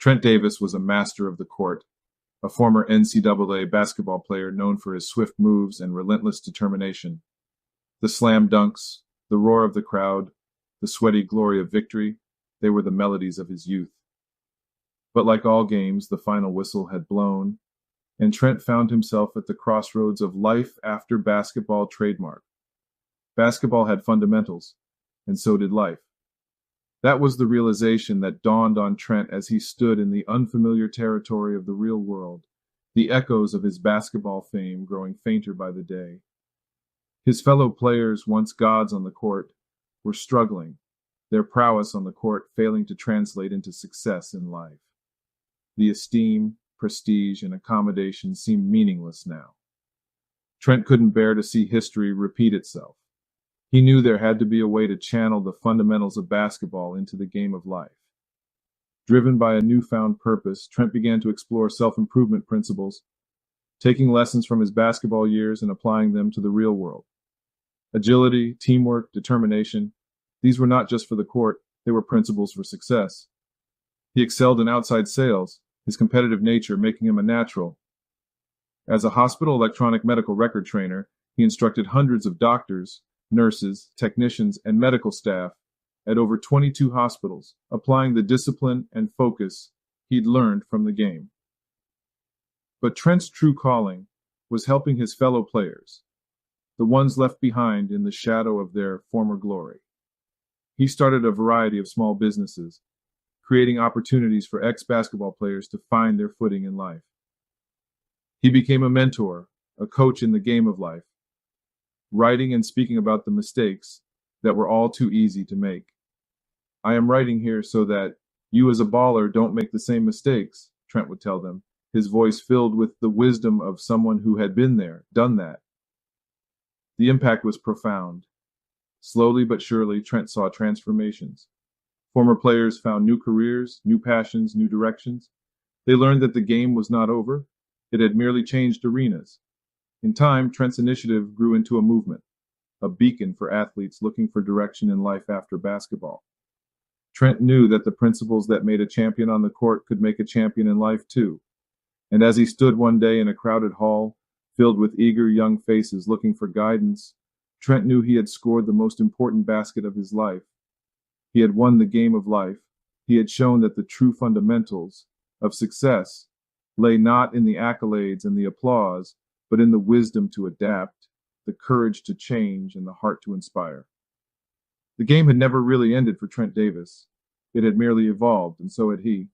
Trent Davis was a master of the court, a former NCAA basketball player known for his swift moves and relentless determination. The slam dunks, the roar of the crowd, the sweaty glory of victory, they were the melodies of his youth. But like all games, the final whistle had blown, and Trent found himself at the crossroads of life after basketball trademark. Basketball had fundamentals, and so did life. That was the realization that dawned on Trent as he stood in the unfamiliar territory of the real world, the echoes of his basketball fame growing fainter by the day. His fellow players, once gods on the court, were struggling, their prowess on the court failing to translate into success in life. The esteem, prestige, and accommodation seemed meaningless now. Trent couldn't bear to see history repeat itself. He knew there had to be a way to channel the fundamentals of basketball into the game of life. Driven by a newfound purpose, Trent began to explore self-improvement principles, taking lessons from his basketball years and applying them to the real world. Agility, teamwork, determination, these were not just for the court, they were principles for success. He excelled in outside sales, his competitive nature making him a natural. As a hospital electronic medical record trainer, he instructed hundreds of doctors, nurses, technicians, and medical staff at over 22 hospitals, applying the discipline and focus he'd learned from the game. But Trent's true calling was helping his fellow players, the ones left behind in the shadow of their former glory. He started a variety of small businesses, creating opportunities for ex-basketball players to find their footing in life. He became a mentor, a coach in the game of life, writing and speaking about the mistakes that were all too easy to make. I am writing here so that you as a baller don't make the same mistakes, Trent would tell them, his voice filled with the wisdom of someone who had been there, done that. The impact was profound. Slowly but surely, Trent saw transformations. Former players found new careers, new passions, new directions. They learned that the game was not over. It had merely changed arenas. In time, Trent's initiative grew into a movement, a beacon for athletes looking for direction in life after basketball. Trent knew that the principles that made a champion on the court could make a champion in life too. And as he stood one day in a crowded hall, filled with eager young faces looking for guidance, Trent knew he had scored the most important basket of his life. He had won the game of life. He had shown that the true fundamentals of success lay not in the accolades and the applause, but in the wisdom to adapt, the courage to change, and the heart to inspire. The game had never really ended for Trent Davis. It had merely evolved, and so had he.